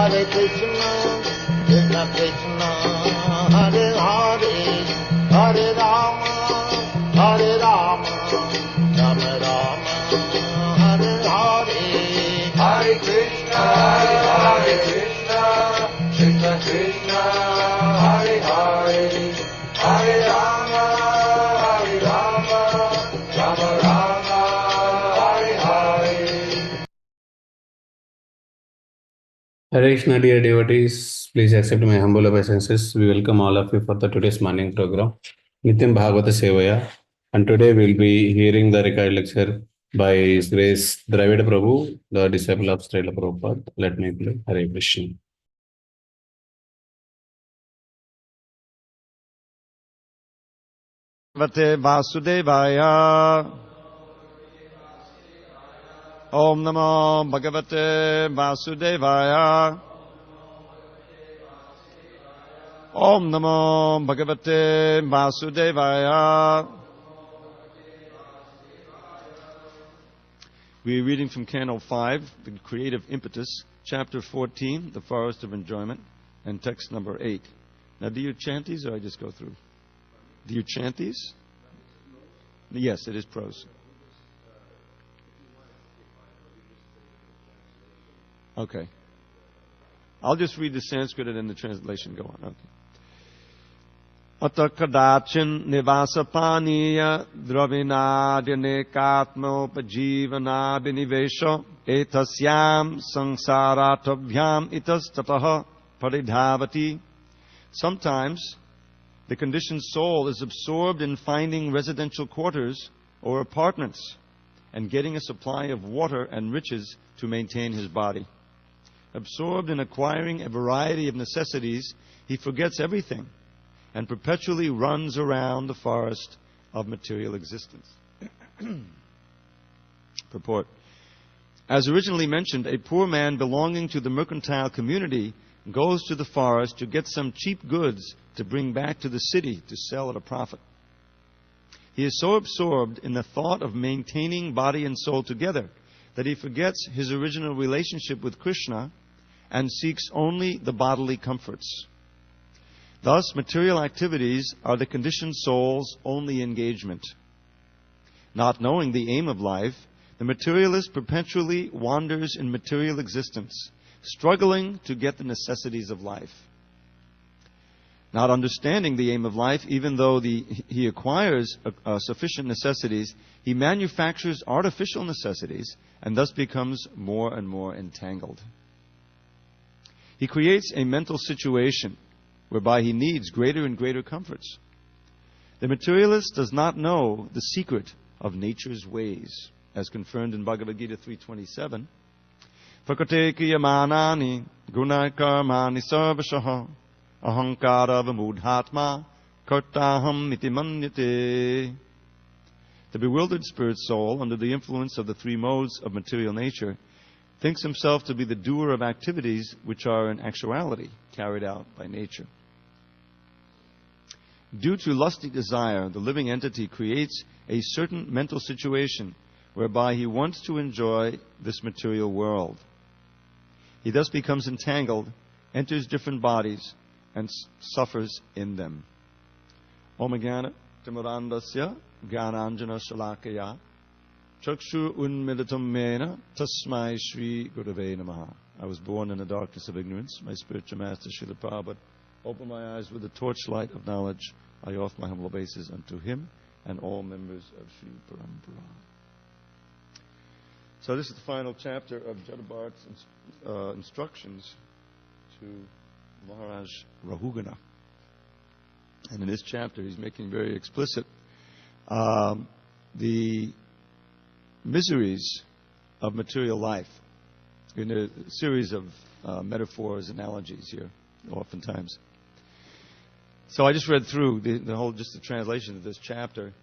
Krishna Krishna, Hare Hare, Hare Rama, Hare Rama, Rama Rama, Hare Hare. Hare Krishna, Krishna Krishna, Hare Hare, Hare Rama, Rama Rama, Hare Hare. Hare Krishna, dear devotees, please accept my humble obeisances. We welcome all of you for the today's morning program, Nityam Bhagavata Sevaya. And today we'll be hearing the recorded lecture by His Grace Dravida Prabhu, the disciple of Srila Prabhupada. Let me play Hare Krishna. Bhagavate Vasudevaya. Om Namo Bhagavate Vasudevaya. Om Namo Bhagavate Vasudevaya. We are reading from Canto 5, The Creative Impetus, Chapter 14, The Forest of Enjoyment, and text number 8. Now, do you chant these or I just go through? Do you chant these? Yes, it is prose. Okay. I'll just read the Sanskrit and then the translation go on. Okay. Ata kadachin nivasapaniya dravinadyanekatmopajivana binivesha etasyam sangsaratabhyam itastataha paridhavati. Sometimes the conditioned soul is absorbed in finding residential quarters or apartments and getting a supply of water and riches to maintain his body. Absorbed in acquiring a variety of necessities, he forgets everything and perpetually runs around the forest of material existence. Purport. As originally mentioned, a poor man belonging to the mercantile community goes to the forest to get some cheap goods to bring back to the city to sell at a profit. He is so absorbed in the thought of maintaining body and soul together that he forgets his original relationship with Krishna and seeks only the bodily comforts. Thus, material activities are the conditioned soul's only engagement. Not knowing the aim of life, the materialist perpetually wanders in material existence, struggling to get the necessities of life. Not understanding the aim of life, even though he acquires sufficient necessities, he manufactures artificial necessities and thus becomes more and more entangled. He creates a mental situation whereby he needs greater and greater comforts. The materialist does not know the secret of nature's ways, as confirmed in Bhagavad Gita 3:27. Prakate kriyamanani gunakarmani sarvashaha ahankara vamudhatma kartaham iti manyate. The bewildered spirit soul, under the influence of the three modes of material nature, thinks himself to be the doer of activities which are in actuality carried out by nature. Due to lusty desire, the living entity creates a certain mental situation whereby he wants to enjoy this material world. He thus becomes entangled, enters different bodies, and suffers in them. Om Jnana Timurandasya Jnananjana Shalakaya Chakshu Unmilitam Mena Tasmai Shri Gurave Namaha. I was born in the darkness of ignorance. My spiritual master Srila Prabhupada opened my eyes with the torchlight of knowledge. I offer my humble obeisance unto him and all members of Sri Parampara. So this is the final chapter of Jadabhart's instructions to Maharaj Rahugana. And in this chapter he's making very explicit the miseries of material life in a series of metaphors, analogies here, oftentimes. So I just read through the whole, just the translation of this chapter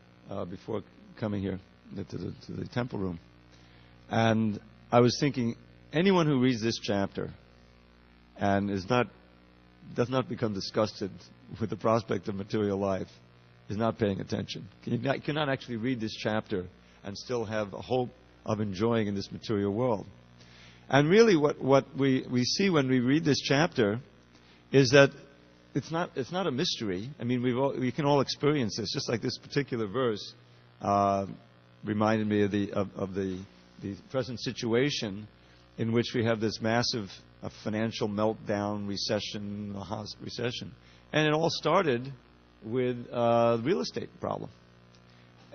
before coming here to the temple room. And I was thinking, anyone who reads this chapter and does not become disgusted with the prospect of material life is not paying attention. You cannot actually read this chapter and still have a hope of enjoying in this material world. And really what we see when we read this chapter is that it's not a mystery. I mean, we can all experience this. Just like this particular verse reminded me of the present situation in which we have this massive financial meltdown, recession, and it all started with the real estate problem.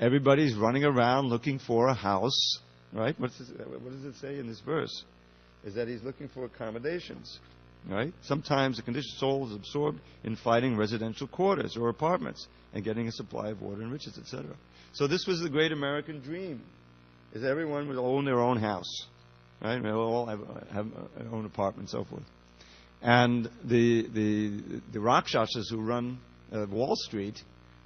Everybody's running around looking for a house, right? What does it say in this verse? Is that he's looking for accommodations, right? Sometimes the conditioned soul is absorbed in finding residential quarters or apartments and getting a supply of water and riches, etc. So this was the great American dream, is everyone would own their own house, right? They all have their own apartment and so forth. And the Rakshasas who run Wall Street,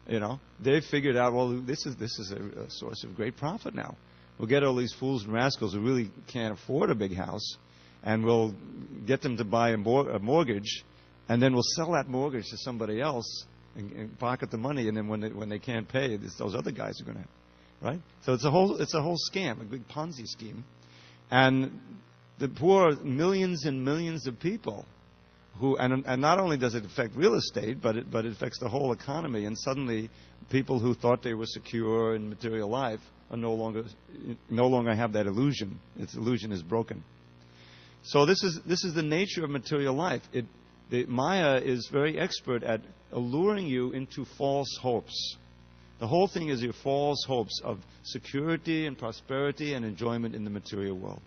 they figured out, well, this is a source of great profit now. We'll get all these fools and rascals who really can't afford a big house, and we'll get them to buy a mortgage, and then we'll sell that mortgage to somebody else and pocket the money, and then when they can't pay, those other guys are going to, right? So it's a whole scam, a big Ponzi scheme, and the poor millions and millions of people who, and not only does it affect real estate, but it affects the whole economy, and suddenly people who thought they were secure in material life are no longer have that illusion. Its illusion is broken. So this is the nature of material life. The Maya is very expert at alluring you into false hopes. The whole thing is your false hopes of security and prosperity and enjoyment in the material world.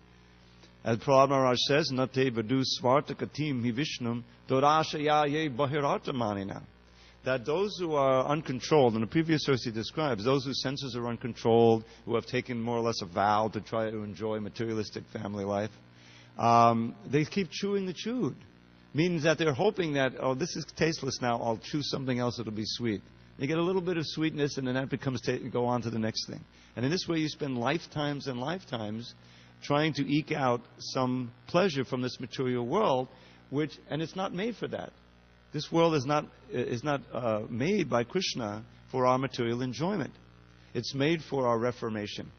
As Prahlad Maharaj says, Nate vadu svarta katim hi vishnum dorashaya ye bahirata manina. That those who are uncontrolled, in the previous verse he describes, those whose senses are uncontrolled, who have taken more or less a vow to try to enjoy materialistic family life, they keep chewing the chewed. Means that they're hoping that, oh, this is tasteless now, I'll chew something else that'll be sweet. You get a little bit of sweetness, and then that becomes go on to the next thing. And in this way you spend lifetimes and lifetimes trying to eke out some pleasure from this material world, and it's not made for that. This world is not made by Krishna for our material enjoyment. It's made for our reformation.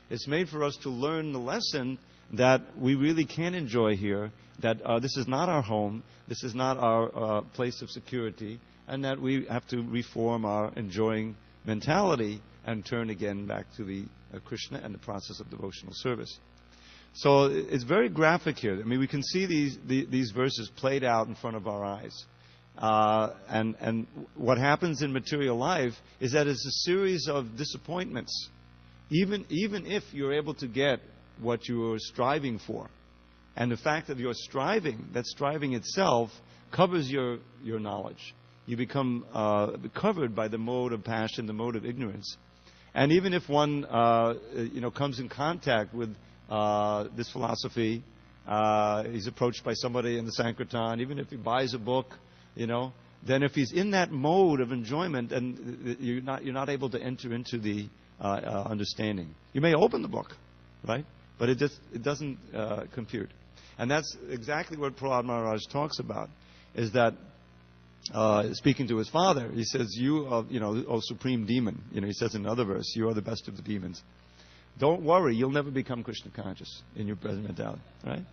It's made for us to learn the lesson that we really can enjoy here, that this is not our home, this is not our place of security, and that we have to reform our enjoying mentality and turn again back to the Krishna and the process of devotional service. So it's very graphic here. I mean, we can see these verses played out in front of our eyes. And what happens in material life is that it's a series of disappointments. Even if you're able to get what you are striving for, and the fact that you're striving, that striving itself covers your knowledge. You become covered by the mode of passion, the mode of ignorance. And even if one comes in contact with this philosophy, he's approached by somebody in the Sankirtan, even if he buys a book, then if he's in that mode of enjoyment, and you're not able to enter into the understanding. You may open the book, right? But it doesn't compute. And that's exactly what Prahlad Maharaj talks about, is that speaking to his father, he says, O supreme demon, he says in another verse, you are the best of the demons. Don't worry, you'll never become Krishna conscious in your present mentality, right?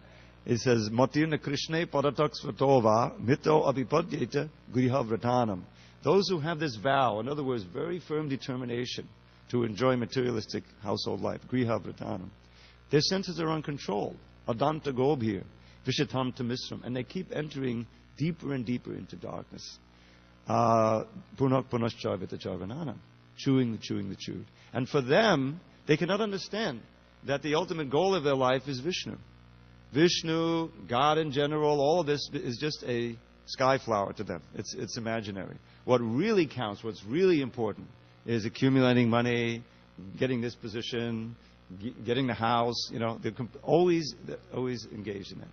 It says, Matirna Krishna paratak svatova mito avipadyeta griha vratanam. Those who have this vow, in other words, very firm determination to enjoy materialistic household life, griha vratanam, their senses are uncontrolled. Adanta gobhir, vishatam tamisram, and they keep entering deeper and deeper into darkness. Punak punascharvita charvananam, chewing the chewed. And for them, they cannot understand that the ultimate goal of their life is Vishnu. Vishnu, God in general, all of this is just a sky flower to them. It's imaginary. What really counts, what's really important, is accumulating money, getting this position, getting the house. They're always engaged in that.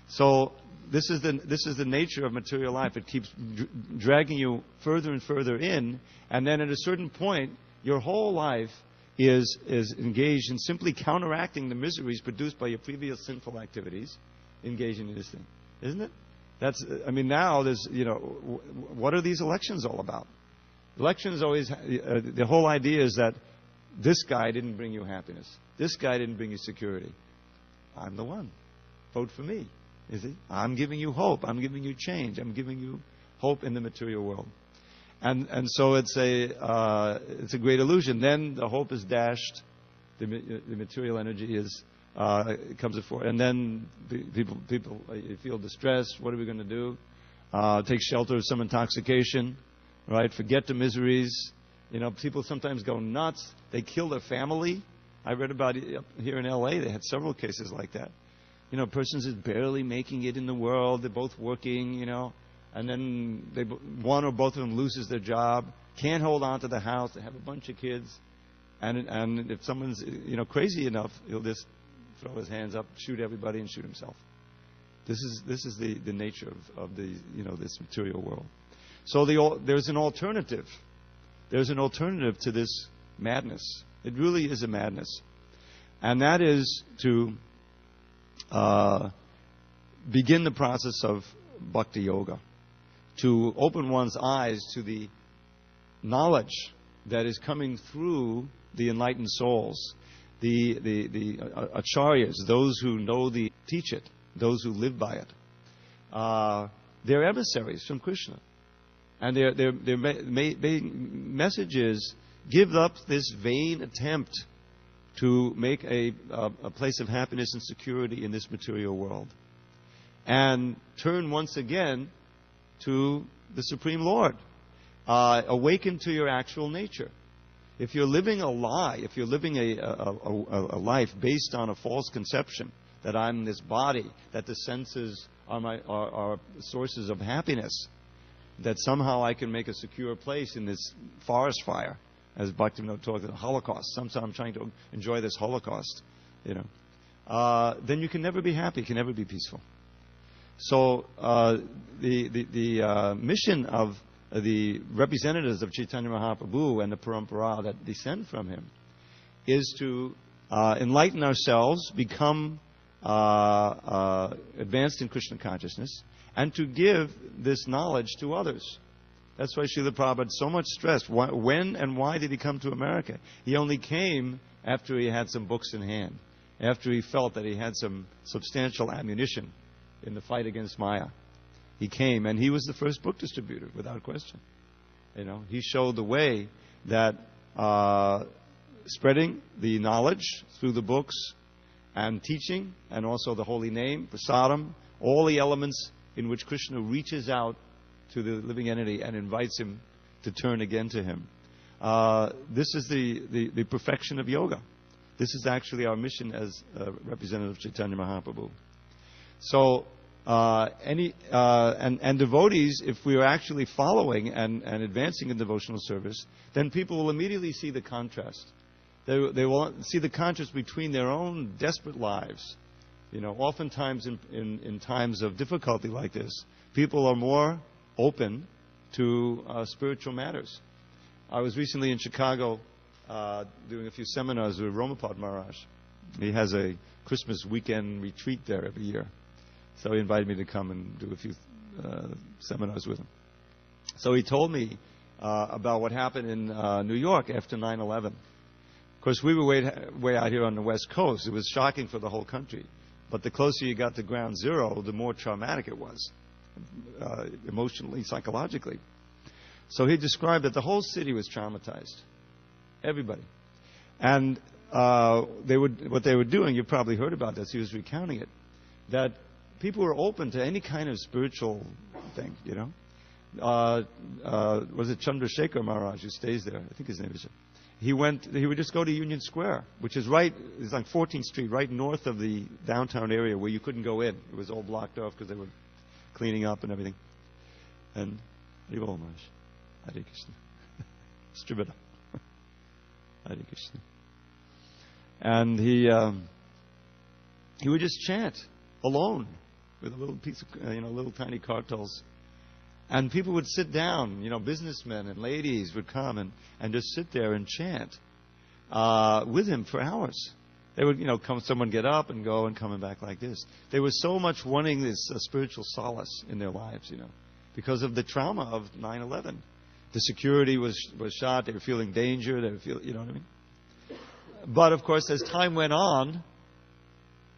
So this is the nature of material life. It keeps dragging you further and further in, and then at a certain point, your whole life is engaged in simply counteracting the miseries produced by your previous sinful activities, engaging in this thing, isn't it? Now there's, what are these elections all about? Elections always, the whole idea is that this guy didn't bring you happiness. This guy didn't bring you security. I'm the one. vote for me. You see? I'm giving you hope. I'm giving you change. I'm giving you hope in the material world. And so it's a great illusion. Then the hope is dashed. The material energy comes before, and then people feel distressed. What are we going to do? Take shelter of some intoxication, right? Forget the miseries. People sometimes go nuts. They kill their family. I read about it up here in L.A. They had several cases like that. A person is barely making it in the world. They're both working, and then one or both of them loses their job, can't hold on to the house. They have a bunch of kids, and if someone's crazy enough, he'll just throw his hands up, shoot everybody, and shoot himself. This is the nature of the this material world. So there's an alternative. There's an alternative to this madness. It really is a madness, and that is to begin the process of bhakti yoga, to open one's eyes to the knowledge that is coming through the enlightened souls, the acharyas, those who teach it, those who live by it. They're emissaries from Krishna, and their message is: give up this vain attempt to make a place of happiness and security in this material world, and turn once again to the Supreme Lord. Awaken to your actual nature. If you're living a lie, if you're living a life based on a false conception that I'm this body, that the senses are sources of happiness, that somehow I can make a secure place in this forest fire, as Bhaktivinoda talked about the Holocaust. Sometimes I'm trying to enjoy this Holocaust, then you can never be happy, you can never be peaceful. So the mission of the representatives of Chaitanya Mahaprabhu and the parampara that descend from him is to enlighten ourselves, become advanced in Krishna consciousness, and to give this knowledge to others. That's why Srila Prabhupada so much stressed. When and why did he come to America? He only came after he had some books in hand, after he felt that he had some substantial ammunition in the fight against Maya. He came, and he was the first book distributor, without question. He showed the way that spreading the knowledge through the books and teaching, and also the holy name, prasadam, all the elements in which Krishna reaches out to the living entity and invites him to turn again to him. This is the perfection of yoga. This is actually our mission as representative of Chaitanya Mahaprabhu. So, and devotees, if we are actually following and advancing in devotional service, then people will immediately see the contrast. They will see the contrast between their own desperate lives. Oftentimes in times of difficulty like this, people are more open to spiritual matters. I was recently in Chicago doing a few seminars with Romapad Maharaj. He has a Christmas weekend retreat there every year. So he invited me to come and do a few seminars with him. So he told me about what happened in New York after 9/11. Of course, we were way out here on the West Coast. It was shocking for the whole country. But the closer you got to ground zero, the more traumatic it was, emotionally, psychologically. So he described that the whole city was traumatized. Everybody. And what they were doing, you probably heard about this, he was recounting it, that people were open to any kind of spiritual thing, Was it Chandrasekhar Maharaj who stays there? I think his name is. He would just go to Union Square, which is it's like 14th Street, right north of the downtown area where you couldn't go in. It was all blocked off because they were cleaning up and everything. And Hare Maharaj, Hare Krishna, Dravida, Hare Krishna. And he would just chant alone with a little piece of, little tiny cartels. And people would sit down, businessmen and ladies would come and just sit there and chant with him for hours. They would, someone get up and go and coming back like this. They were so much wanting this spiritual solace in their lives, because of the trauma of 9/11. The security was shot. They were feeling danger. They were feeling, you know what I mean? But, of course, as time went on,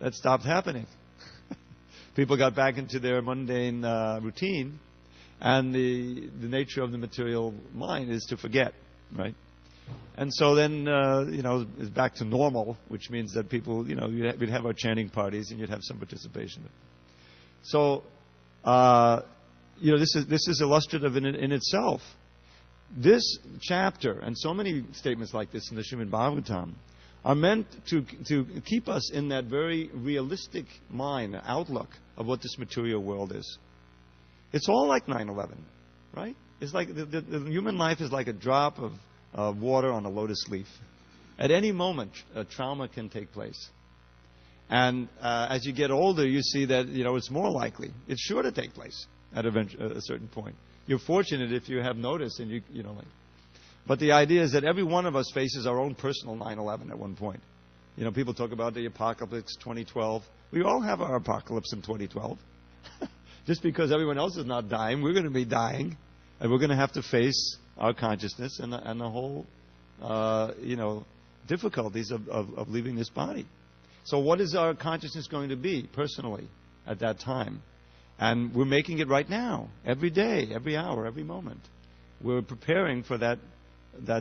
that stopped happening. People got back into their mundane routine, and the nature of the material mind is to forget, right? And so then, it's back to normal, which means that people, we'd have our chanting parties and you'd have some participation. So, this is illustrative in itself. This chapter, and so many statements like this in the Srimad Bhagavatam, are meant to keep us in that very realistic mind, outlook of what this material world is. It's all like 9/11, right? It's like the human life is like a drop of water on a lotus leaf. At any moment, a trauma can take place. And as you get older, you see that it's more likely. It's sure to take place at a certain point. You're fortunate if you have notice, and But the idea is that every one of us faces our own personal 9/11 at one point. People talk about the apocalypse 2012. We all have our apocalypse in 2012. Just because everyone else is not dying, we're going to be dying, and we're going to have to face our consciousness and the whole, difficulties of leaving this body. So what is our consciousness going to be personally at that time? And we're making it right now, every day, every hour, every moment. We're preparing for that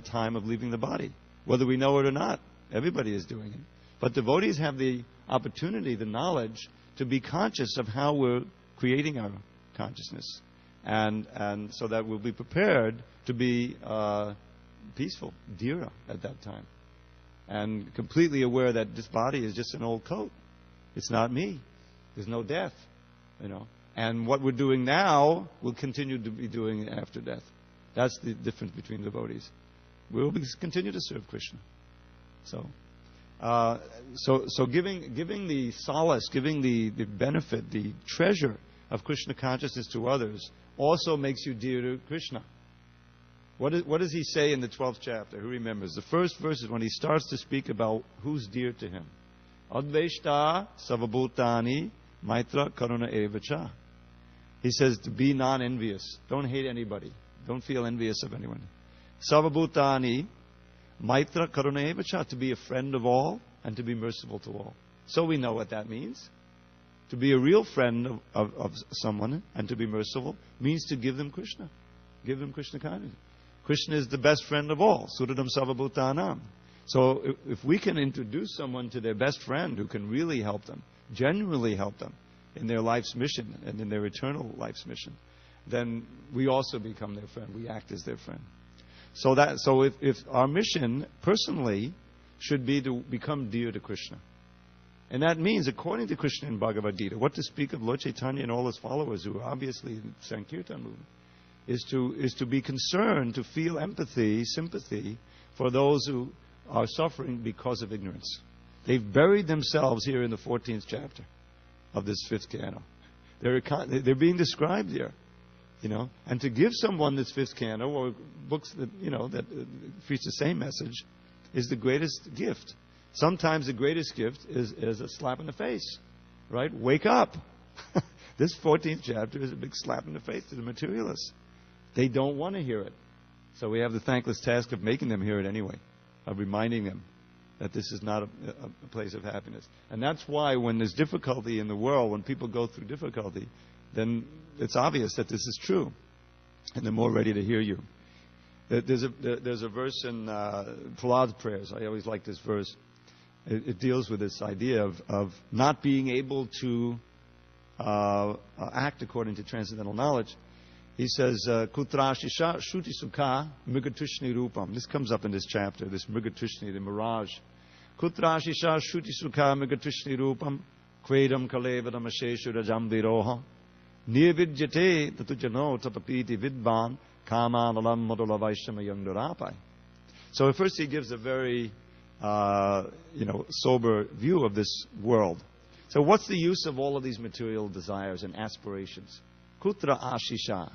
time of leaving the body, whether we know it or not. Everybody is doing it. But devotees have the opportunity, the knowledge, to be conscious of how we're creating our consciousness, and so that we'll be prepared to be peaceful, dhira at that time, and completely aware that this body is just an old coat. It's not me. There's no death, And what we're doing now, we'll continue to be doing after death. That's the difference between devotees. We'll continue to serve Krishna. So giving the solace, giving the benefit, the treasure of Krishna consciousness to others also makes you dear to Krishna. What does he say in the 12th chapter? Who remembers? The first verse is when he starts to speak about who's dear to him. Adveshta savabhutani maitra karuna evacha. He says to be non-envious. Don't hate anybody. Don't feel envious of anyone. Savabhutani maitra karuna evacha. To be a friend of all and to be merciful to all. So we know what that means. To be a real friend of someone and to be merciful means to give them Krishna. Give them Krishna consciousness. Krishna is the best friend of all. Suradam Savabhutanam. So if we can introduce someone to their best friend who can really help them, genuinely help them in their life's mission and in their eternal life's mission, then we also become their friend. We act as their friend. So if our mission personally should be to become dear to Krishna. And that means, according to Krishna in Bhagavad Gita, what to speak of Lord Chaitanya and all his followers who are obviously in Sankirtan movement, is to be concerned, to feel empathy, sympathy for those who are suffering because of ignorance. They've buried themselves here in the 14th chapter of this 5th canto. They're being described here, And to give someone this 5th canto or books that that preach the same message is the greatest gift. Sometimes the greatest gift is a slap in the face, right? Wake up. This 14th chapter is a big slap in the face to the materialists. They don't want to hear it. So we have the thankless task of making them hear it anyway, of reminding them that this is not a place of happiness. And that's why when there's difficulty in the world, when people go through difficulty, then it's obvious that this is true. And they're more ready to hear you. There's a verse in Prabhupada's prayers. I always like this verse. It deals with this idea of not being able to act according to transcendental knowledge. He says, Kutrashisha Shuti Sukha Mrigatushni Rupam. This comes up in this chapter, this Mrigatushni, the mirage. Kutrashisha Shuti Sukha Mrigatushni Rupam Kvedam Kalevadam Asheshu Rajam Viroha Nirvidyate Tatujano Tapapiti Vidban Kama Nalam Modula Vaishyama Yangdarapai. So first he gives a very sober view of this world. So what's the use of all of these material desires and aspirations? Kutra Ashisha.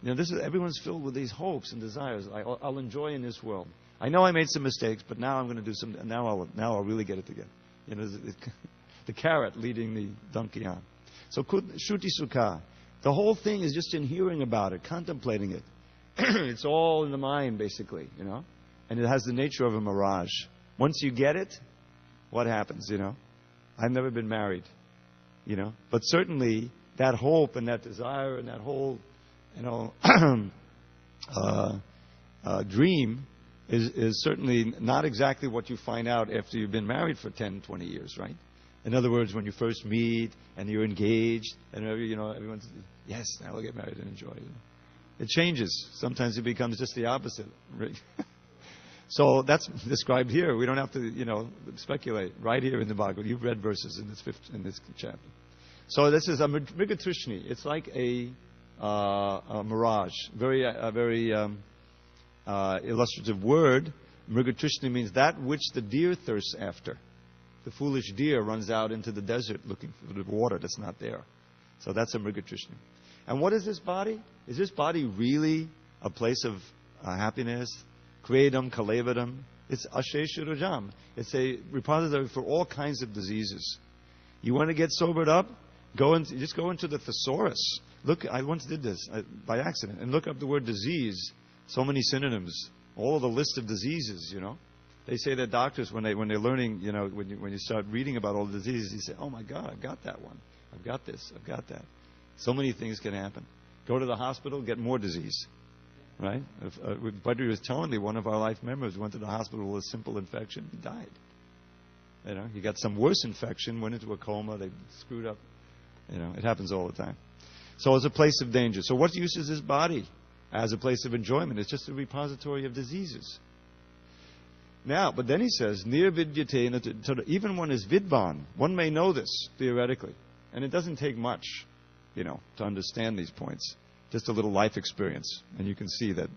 Everyone's filled with these hopes and desires. I'll enjoy in this world. I know I made some mistakes, but now I'm going to do some. Now I'll really get it together. The carrot leading the donkey on. So Shuti Sukha. The whole thing is just in hearing about it, contemplating it. It's all in the mind, basically, And it has the nature of a mirage. Once you get it, what happens, I've never been married. But certainly that hope and that desire and that whole, dream is certainly not exactly what you find out after you've been married for 10, 20 years, right? In other words, when you first meet and you're engaged and everyone's, yes, now we'll get married and enjoy it. It changes. Sometimes it becomes just the opposite. Right? So that's described here. We don't have to, speculate. Right here in the Bhagavad. You've read verses in this chapter. So this is a Mrigatrishni. It's like a mirage. Very illustrative word. Mrigatrishni means that which the deer thirsts after. The foolish deer runs out into the desert looking for the water that's not there. So that's a Mrigatrishni. And what is this body? Is this body really a place of happiness? Kvedam, kalevadam. It's asheshurajam. It's a repository for all kinds of diseases. You want to get sobered up? Just go into the thesaurus. Look, I once did this by accident, and look up the word disease. So many synonyms. All of the list of diseases, They say that doctors, when they're learning, when you start reading about all the diseases, you say, oh my God, I've got that one. I've got this. I've got that. So many things can happen. Go to the hospital, get more disease. Right? Buddy was telling me one of our life members went to the hospital with a simple infection, he died. He got some worse infection, went into a coma, they screwed up. It happens all the time. So it's a place of danger. So what use is this body as a place of enjoyment? It's just a repository of diseases. Now, but then he says, Nir vidyate, even one is vidvan, one may know this, theoretically. And it doesn't take much, to understand these points. Just a little life experience, and you can see that.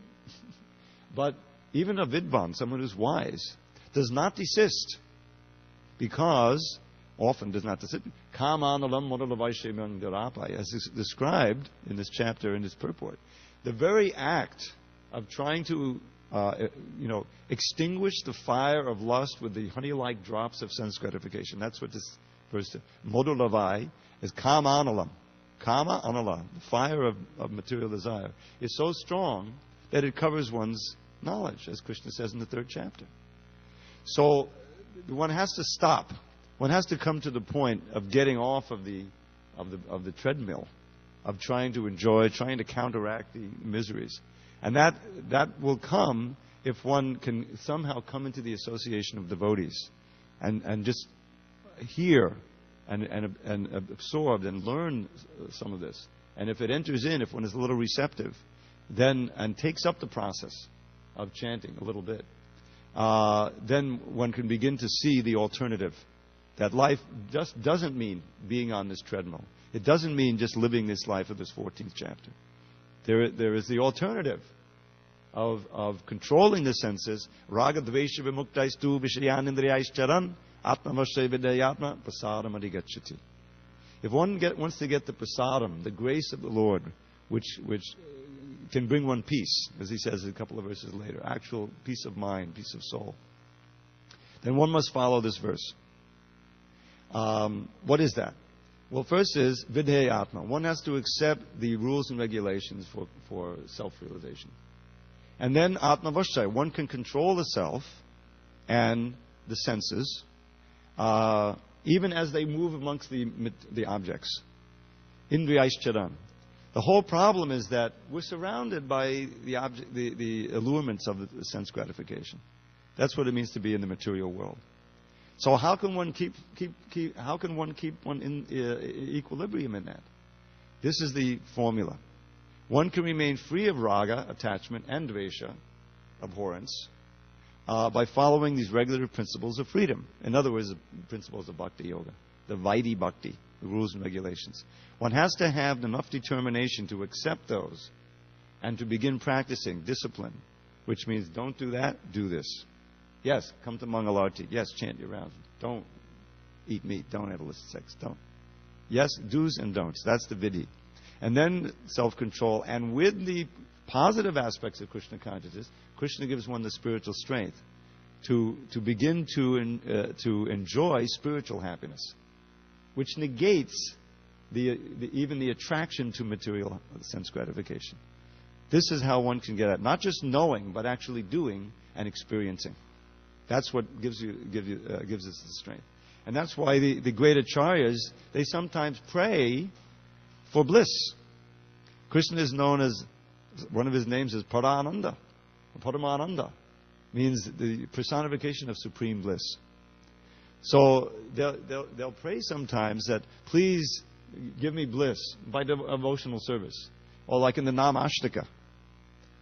But even a vidvan, someone who's wise, does not desist, because often does not desist. As is described in this chapter, in this purport, the very act of trying to extinguish the fire of lust with the honey-like drops of sense gratification. That's what this verse, modulavai, is kama analam. Kama anala, the fire of material desire, is so strong that it covers one's knowledge, as Krishna says in the 3rd chapter. So one has to stop. One has to come to the point of getting off of the treadmill, of trying to enjoy, trying to counteract the miseries. And that will come if one can somehow come into the association of devotees and just hear and absorb and learn some of this. And if it enters in, if one is a little receptive, then and takes up the process of chanting a little bit, then one can begin to see the alternative. That life just doesn't mean being on this treadmill. It doesn't mean just living this life of this 14th chapter. There is the alternative of controlling the senses. Raga dvesha vimuktais vishayanindriyais charan atmavasya vidayatma prasadam adhigacchati. If one wants to get the prasadam, the grace of the Lord, which can bring one peace, as he says a couple of verses later, actual peace of mind, peace of soul, then one must follow this verse. What is that? Well, first is vidheyatma. One has to accept the rules and regulations for self-realization. And then atmavasya. One can control the self and the senses, even as they move amongst the objects. Indriyaischcharan. The whole problem is that we're surrounded by the allurements of the sense gratification. That's what it means to be in the material world. So how can one keep one in equilibrium in that? This is the formula. One can remain free of raga, attachment, and dvesha, abhorrence, by following these regular principles of freedom. In other words, the principles of bhakti yoga, the Vaidhi bhakti, the rules and regulations. One has to have enough determination to accept those and to begin practicing discipline, which means don't do that, do this. Yes, come to Mangalarti. Yes, chant your rounds. Don't eat meat. Don't have illicit sex. Don't. Yes, do's and don'ts. That's the vidhi. And then self-control. And with the positive aspects of Krishna consciousness, Krishna gives one the spiritual strength to begin to enjoy spiritual happiness, which negates even the attraction to material sense gratification. This is how one can get at not just knowing, but actually doing and experiencing. That's what gives us the strength. And that's why the great acharyas, they sometimes pray for bliss. Krishna is known as, one of his names is Parananda. Paramananda means the personification of supreme bliss. So they'll pray sometimes that, please give me bliss by devotional service. Or like in the Nam Ashtaka,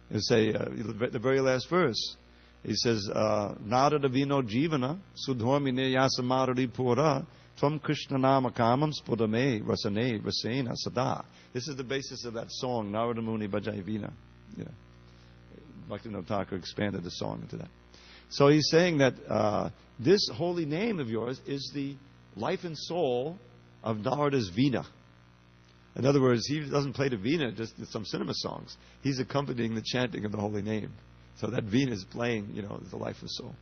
you say, the very last verse, he says, Narada vino jivana sudhormine yasamarari pura tvam krishna nama kamam spudame rasane rasena sada. This is the basis of that song, Narada Muni Bhajai Vina. Yeah. Bhaktivinoda Thakur expanded the song into that. So he's saying that this holy name of yours is the life and soul of Narada's Veena. In other words, he doesn't play the Veena just in some cinema songs. He's accompanying the chanting of the holy name. So that Veena is playing, is the life and soul.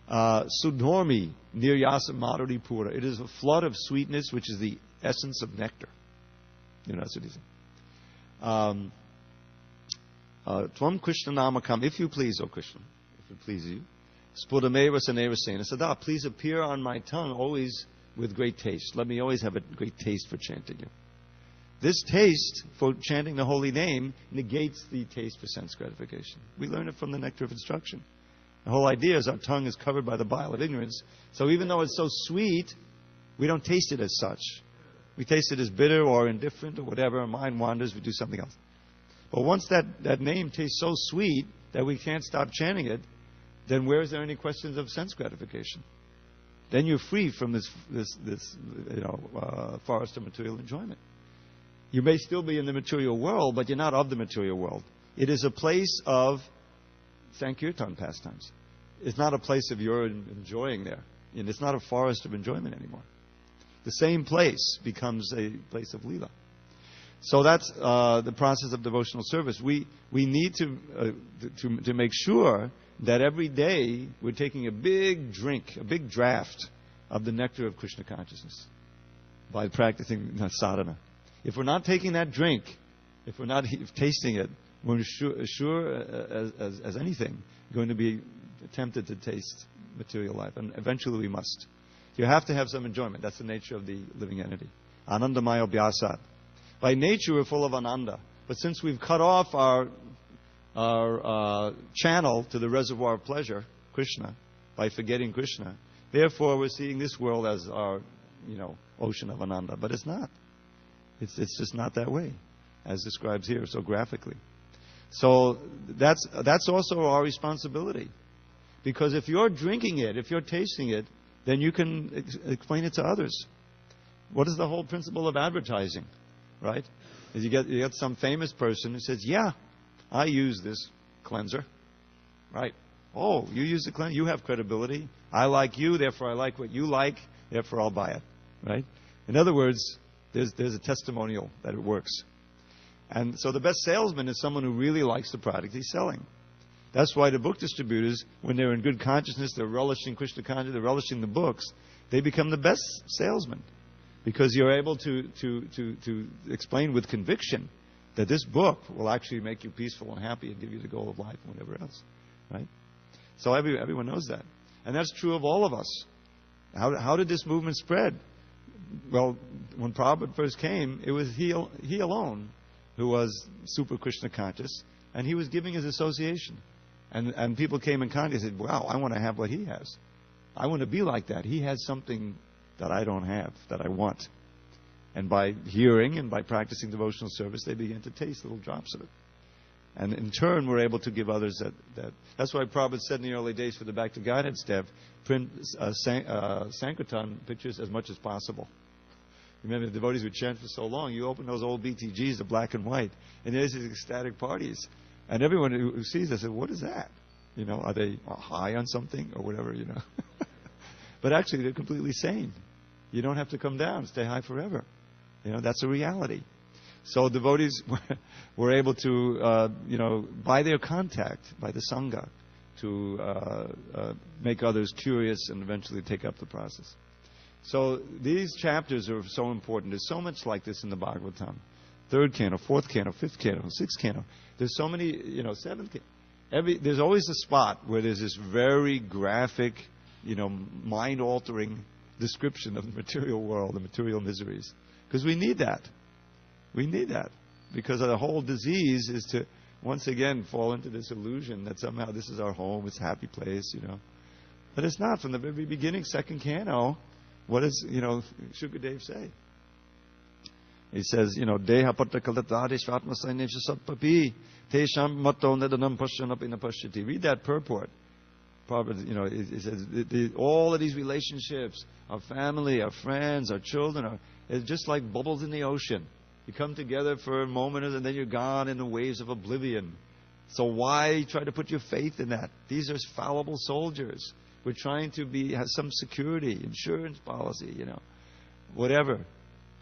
Sudhormi niryasa madhuri pura. It is a flood of sweetness, which is the essence of nectar. That's what he's saying. Tvam Krishna namakam, if you please, O Krishna, if it pleases you. Spudameva saneva sena sada, please appear on my tongue always with great taste. Let me always have a great taste for chanting you. This taste for chanting the holy name negates the taste for sense gratification. We learn it from the nectar of instruction. The whole idea is our tongue is covered by the bile of ignorance. So even though it's so sweet, we don't taste it as such. We taste it as bitter or indifferent or whatever. Our mind wanders, we do something else. But once that name tastes so sweet that we can't stop chanting it, then where is there any questions of sense gratification? Then you're free from this forest of material enjoyment. You may still be in the material world, but you're not of the material world. It is a place of Sankirtan pastimes. It's not a place of your enjoying there. And it's not a forest of enjoyment anymore. The same place becomes a place of Leela. So that's the process of devotional service. We need to make sure that every day we're taking a big drink, a big draft of the nectar of Krishna consciousness by practicing sadhana. If we're not taking that drink, if we're not tasting it, we're sure as anything going to be tempted to taste material life. And eventually we must. You have to have some enjoyment. That's the nature of the living entity. Anandamaya Bhyasat. By nature we're full of ananda. But since we've cut off our channel to the reservoir of pleasure, Krishna, by forgetting Krishna, therefore we're seeing this world as our ocean of ananda. But it's not. It's just not that way, as described here so graphically. So that's also our responsibility. Because if you're drinking it, if you're tasting it, then you can explain it to others. What is the whole principle of advertising, right? Is you get some famous person who says, yeah, I use this cleanser, right? Oh, you use the cleanser, you have credibility. I like you, therefore I like what you like, therefore I'll buy it, right? In other words, there's a testimonial that it works. And so the best salesman is someone who really likes the product he's selling. That's why the book distributors, when they're in good consciousness, they're relishing Krishna consciousness, they're relishing the books, they become the best salesmen. Because you're able to explain with conviction that this book will actually make you peaceful and happy and give you the goal of life and whatever else. Right? So everyone knows that. And that's true of all of us. How did this movement spread? Well, when Prabhupada first came, it was he alone who was super Krishna conscious, and he was giving his association. And people came in contact and said, wow, I want to have what he has. I want to be like that. He has something that I don't have, that I want. And by hearing and by practicing devotional service, they begin to taste little drops of it. And in turn, we're able to give others that. That's why Prabhupada said in the early days for the Back to Godhead staff, print Sankirtan pictures as much as possible. Remember, the devotees would chant for so long. You open those old BTGs, the black and white, and there's these ecstatic parties. And everyone who sees this says, what is that? Are they high on something or whatever, But actually, they're completely sane. You don't have to come down, stay high forever. That's a reality. So devotees were able to, by their contact, by the Sangha, to make others curious and eventually take up the process. So these chapters are so important. There's so much like this in the Bhagavatam. 3rd canto, 4th canto, 5th canto, 6th canto. There's so many, 7th canto. There's always a spot where there's this very graphic, mind-altering description of the material world, the material miseries. Because we need that. We need that. Because the whole disease is to, once again, fall into this illusion that somehow this is our home, it's a happy place, But it's not. From the very beginning, second canto, what does, Shukadev say? He says, Deha patta kalatari svatma sainevsha satpapi tesham matto nedanam pasyanapina pasyati. Read that purport. Prabhupada, it says, all of these relationships, our family, our friends, our children, it's just like bubbles in the ocean. You come together for a moment and then you're gone in the waves of oblivion. So why try to put your faith in that? These are fallible soldiers. We're trying to have some security, insurance policy, whatever.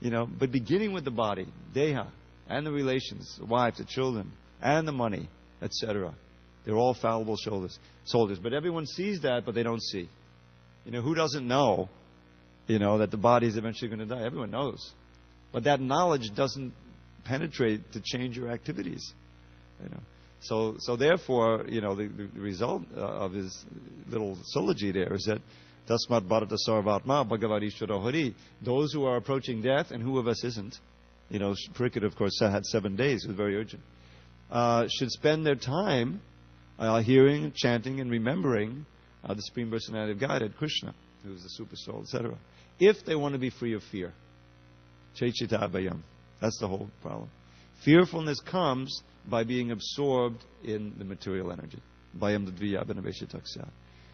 But beginning with the body, deha, and the relations, the wife, the children, and the money, etc. They're all fallible soldiers. But everyone sees that, but they don't see. Who doesn't know, that the body is eventually going to die? Everyone knows. But that knowledge doesn't penetrate to change your activities. So therefore, the result of his little syllogy there is that Tasmat Bharata Sarvatma Bhagavati Hari. Those who are approaching death, and who of us isn't, Pariksit, of course, had 7 days, it was very urgent, should spend their time hearing, chanting, and remembering the Supreme Personality of Godhead, Krishna, who is the Super Soul, etc. If they want to be free of fear. Chechita Bayam. That's the whole problem. Fearfulness comes by being absorbed in the material energy. Bayam Dadviya Abhinaveshitaksya.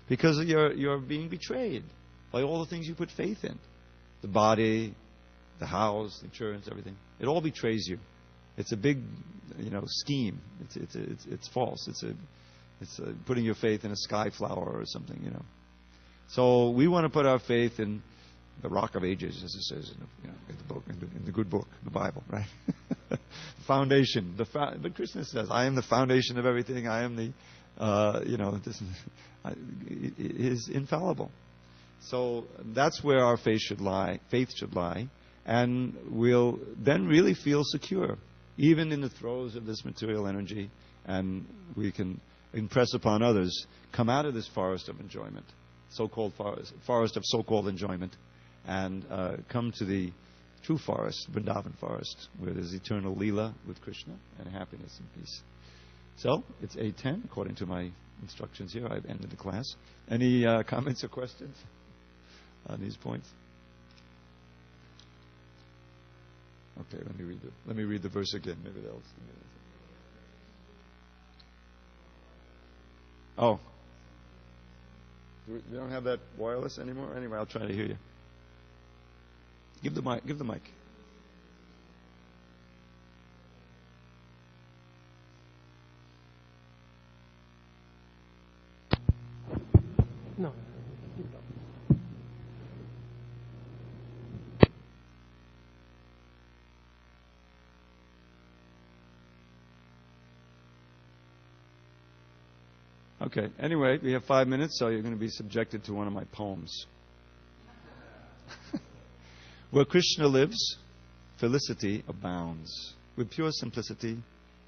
Because you're being betrayed by all the things you put faith in. The body, the house, insurance, everything. It all betrays you. It's a big, scheme. It's false. It's putting your faith in a sky flower or something, So we want to put our faith in the Rock of Ages, as it says in the book, in the good book, the Bible, right? Foundation. But Krishna says, I am the foundation of everything. I am the, it is infallible. So that's where our faith should lie, and we'll then really feel secure, even in the throes of this material energy, and we can impress upon others, come out of this forest of enjoyment, so-called forest of so-called enjoyment, and come to the true forest, Vrindavan forest, where there's eternal Leela with Krishna and happiness and peace. So, it's 8:10, according to my instructions here. I've ended the class. Any comments or questions on these points? Okay, let me read the verse again. Maybe that'll... Oh. We don't have that wireless anymore? Anyway, I'll try to hear you. Give the mic. No. Okay. Anyway, we have 5 minutes, so you're going to be subjected to one of my poems. Where Krishna lives, felicity abounds. With pure simplicity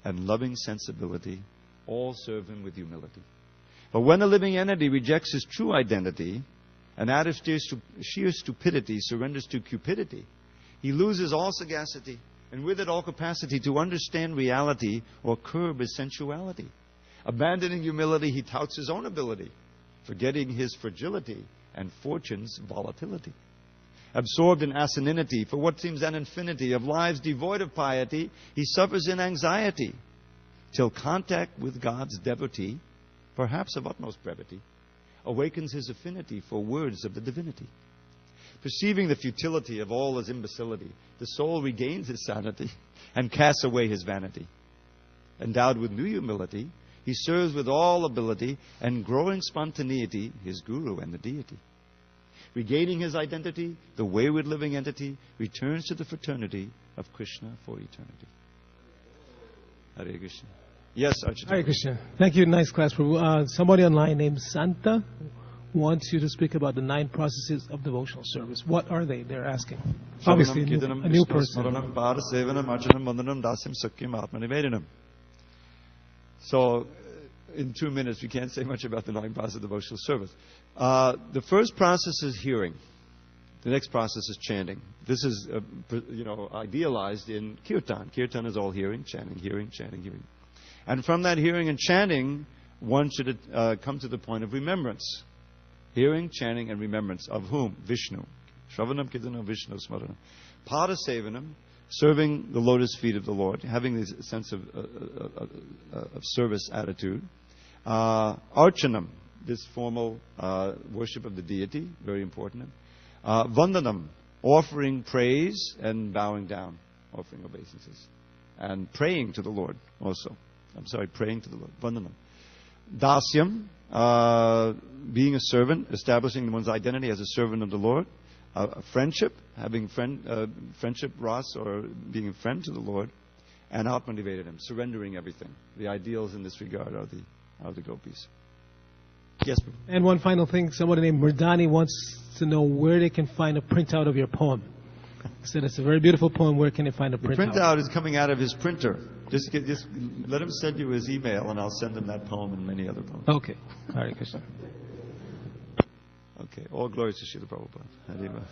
and loving sensibility, all serve him with humility. But when a living entity rejects his true identity, and out of sheer stupidity surrenders to cupidity, he loses all sagacity, and with it all capacity to understand reality or curb his sensuality. Abandoning humility, he touts his own ability, forgetting his fragility and fortune's volatility. Absorbed in asininity for what seems an infinity of lives devoid of piety, he suffers in anxiety, till contact with God's devotee, perhaps of utmost brevity, awakens his affinity for words of the divinity. Perceiving the futility of all his imbecility, the soul regains his sanity and casts away his vanity. Endowed with new humility, he serves with all ability and growing spontaneity his guru and the deity. Regaining his identity, the wayward living entity returns to the fraternity of Krishna for eternity. Hare Krishna. Yes, Archana. Hare Krishna. Thank you. Nice class, Prabhu. Somebody online named Santa wants you to speak about the 9 processes of devotional service. What are they? They're asking. Obviously, a new person. So, in 2 minutes, we can't say much about the 9 processes of devotional service. The first process is hearing. The next process is chanting. This is, idealized in kirtan. Kirtan is all hearing, chanting, hearing, chanting, hearing. And from that hearing and chanting, one should come to the point of remembrance. Hearing, chanting, and remembrance of whom? Vishnu. Shravanam Kirtanam Vishnu Smaranam. Pada Sevanam, serving the lotus feet of the Lord, having this sense of service attitude. Archanam, this formal worship of the deity, very important. Vandanam, offering praise and bowing down, offering obeisances. And praying to the Lord also. Praying to the Lord. Vandanam. Dasyam, being a servant, establishing one's identity as a servant of the Lord. Friendship, having friendship ras, or being a friend to the Lord. And Atmanivedam, surrendering everything. The ideals in this regard are the gopis. Yes, Prabhu. And one final thing, somebody named Murdani wants to know where they can find a printout of your poem. He said it's a very beautiful poem. Where can they find a printout? The printout is coming out of his printer. Just let him send you his email, and I'll send him that poem and many other poems. Okay. Hare Krishna. Okay. All glories to Srila Prabhupada. Hariva.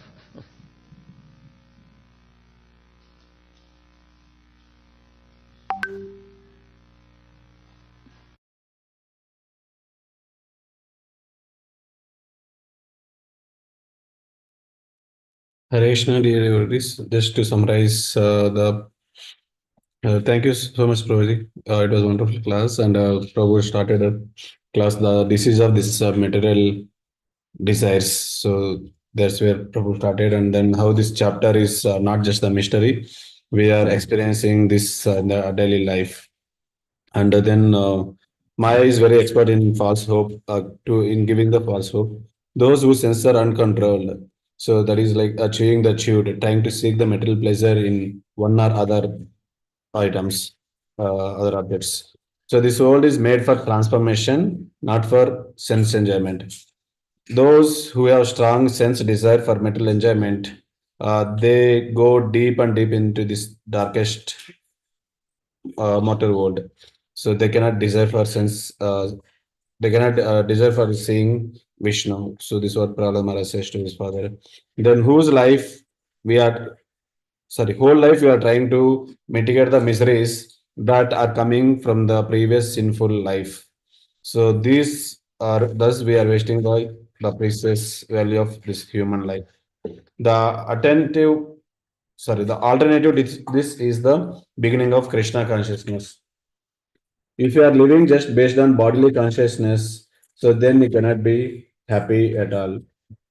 Hare Krishna, dear devotees. Just to summarize thank you so much, Prabhuji. It was a wonderful class, and Prabhu started a class, the disease of this material desires. So that's where Prabhu started, and then how this chapter is not just the mystery. We are experiencing this in the daily life, and then Maya is very expert in false hope, in giving the false hope. Those who censor uncontrolled. So that is like achieving the chewed, trying to seek the material pleasure in one or other items, other objects. So this world is made for transformation, not for sense enjoyment. Those who have strong sense desire for material enjoyment, they go deep and deep into this darkest mortal world. So they cannot desire for sense. They cannot desire for seeing Vishnu. So this is what Prahlad Maharaj says to his father. Then whose life we are, whole life we are trying to mitigate the miseries that are coming from the previous sinful life. So these are, thus we are wasting the precious value of this human life. The alternative, this is the beginning of Krishna consciousness. If you are living just based on bodily consciousness, so then you cannot be happy at all.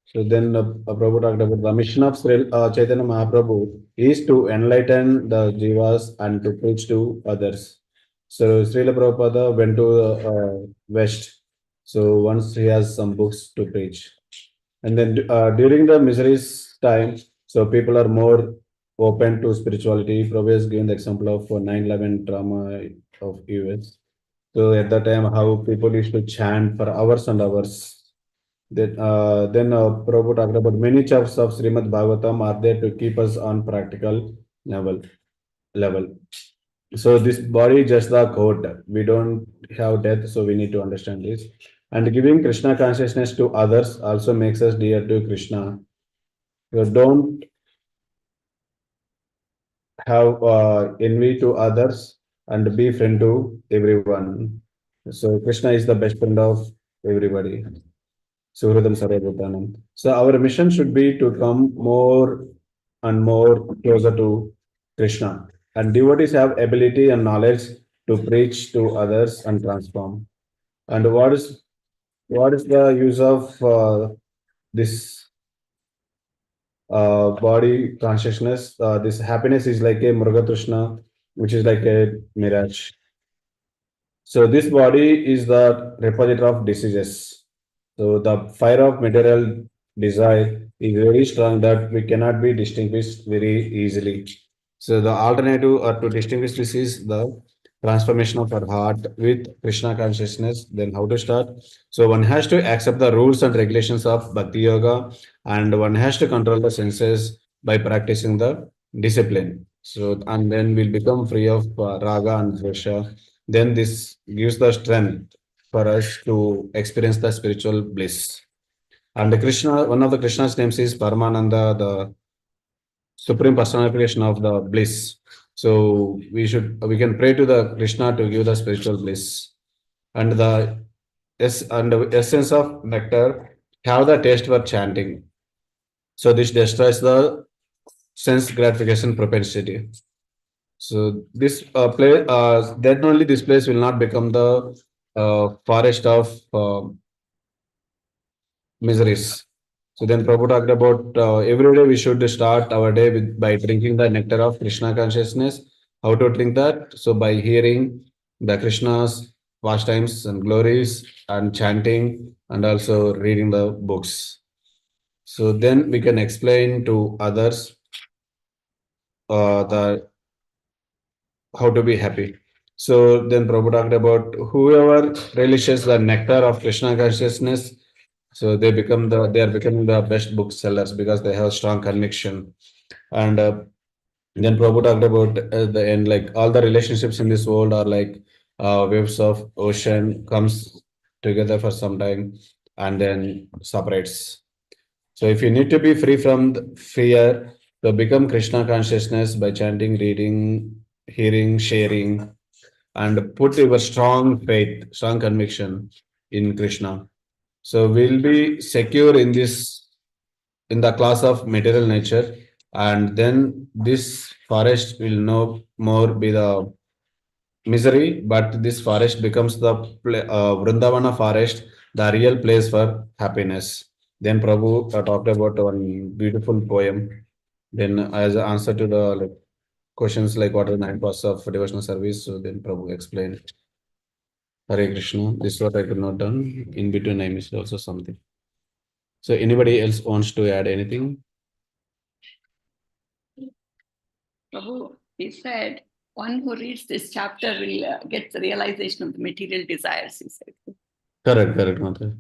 So then Prabhu talked about the mission of Chaitanya Mahaprabhu is to enlighten the jivas and to preach to others. So Srila Prabhupada went to the West. So once he has some books to preach. And then during the miseries time, so people are more open to spirituality. Prabhu has given the example of 9/11 trauma of US. So at that time, how people used to chant for hours and hours. Then Prabhu talked about many chapters of Srimad Bhagavatam are there to keep us on practical level. So this body is just the court. We don't have death, so we need to understand this. And giving Krishna consciousness to others also makes us dear to Krishna. So don't have envy to others and be friend to everyone. So Krishna is the best friend of everybody. Suhridam Sarvabhutanam. So our mission should be to come more and more closer to Krishna. And devotees have ability and knowledge to preach to others and transform. And what is the use of this body consciousness? This happiness is like a Mrugatrishna, which is like a mirage. So this body is the repository of diseases. So the fire of material desire is very strong that we cannot be distinguished very easily. So the alternative to distinguish this is the transformation of our heart with Krishna consciousness. Then how to start? So one has to accept the rules and regulations of Bhakti Yoga, and one has to control the senses by practicing the discipline. So and then we'll become free of raga and dvesha. Then this gives the strength for us to experience the spiritual bliss. And Krishna, one of the Krishna's names is Paramananda, the supreme personification of the bliss. So we can pray to the Krishna to give the spiritual bliss. And the essence of nectar have the taste for chanting. So this destroys the sense gratification propensity. So this place, then only this place will not become the forest of miseries. So then Prabhu talked about every day we should start our day by drinking the nectar of Krishna consciousness. How to drink that? So by hearing the Krishna's pastimes and glories and chanting and also reading the books. So then we can explain to others the how to be happy. So then Prabhu talked about whoever relishes the nectar of Krishna consciousness, so they are becoming the best booksellers because they have strong conviction. And then Prabhu talked about at the end, like all the relationships in this world are like waves of ocean comes together for some time and then separates. So if you need to be free from the fear, so become Krishna consciousness by chanting, reading, hearing, sharing, and put your strong faith, strong conviction in Krishna. So we'll be secure in this in the class of material nature, and then this forest will no more be the misery, but this forest becomes the Vrindavana forest, the real place for happiness. Then Prabhu talked about one beautiful poem. Then, as an answer to the questions like what are the 9 process of devotional service, so then Prabhu explained Hare Krishna. This is what I could not done. In between, I missed also something. So, anybody else wants to add anything? Prabhu, he said, one who reads this chapter will get the realization of the material desires, he said. Correct, Mother.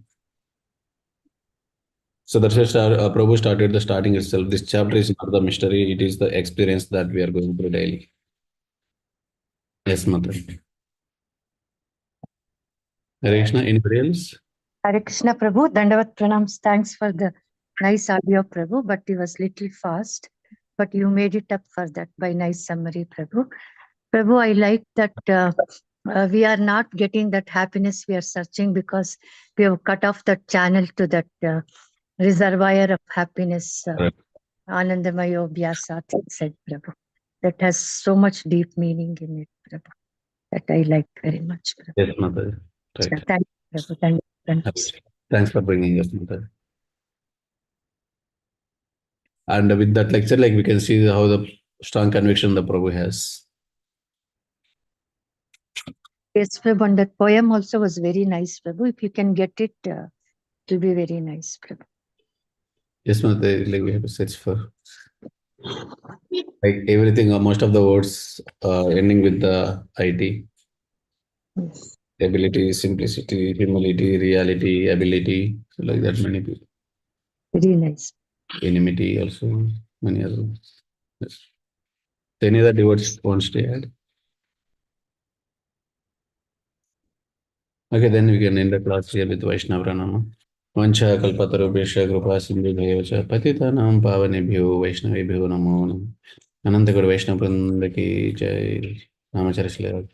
So that's why Prabhu started the starting itself. This chapter is not the mystery, it is the experience that we are going through daily. Yes, Mother. Hare Krishna, anybody else? Hare Krishna Prabhu, Dandavat Pranams. Thanks for the nice audio, Prabhu, but it was little fast. But you made it up for that by nice summary, Prabhu. Prabhu, I like that we are not getting that happiness we are searching because we have cut off the channel to that reservoir of happiness. Anandamayo Vyasat said, Prabhu. That has so much deep meaning in it, Prabhu. That I like very much, Prabhu. Yes, Mother. Right. Thank you, Prabhu. Thank you. Thanks for bringing us, Mother. And with that lecture, like we can see how the strong conviction the Prabhu has. Yes, Prabhu, and that poem also was very nice, Prabhu. If you can get it, it will be very nice, Prabhu. Yes, Mother, like we have to search for like everything, most of the words ending with the IT. Yes. Ability, simplicity, humility, reality, ability. So like that many people. Very nice. Enmity also, many other. Yes. Any other words wants to add? Okay, then we can end the class here with Vaishnava Pranama. Vancha kalpatarubhesha kripa sindhubhyo cha patitanam pavanebhyo vaishnavebhyo namo namo. Ananta Vaishnava Vrinda ki jai. Ramacharya Srila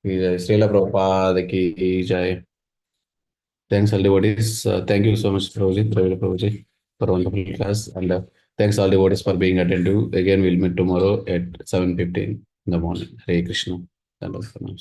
ki jai. Srila Prabhupada ki jai. Thanks all devotees. Thank you so much, Prabhuji, Dravida Prabhuji, for a wonderful class. And thanks all devotees for being attentive. Again, we'll meet tomorrow at 7:15 in the morning. Hare Krishna.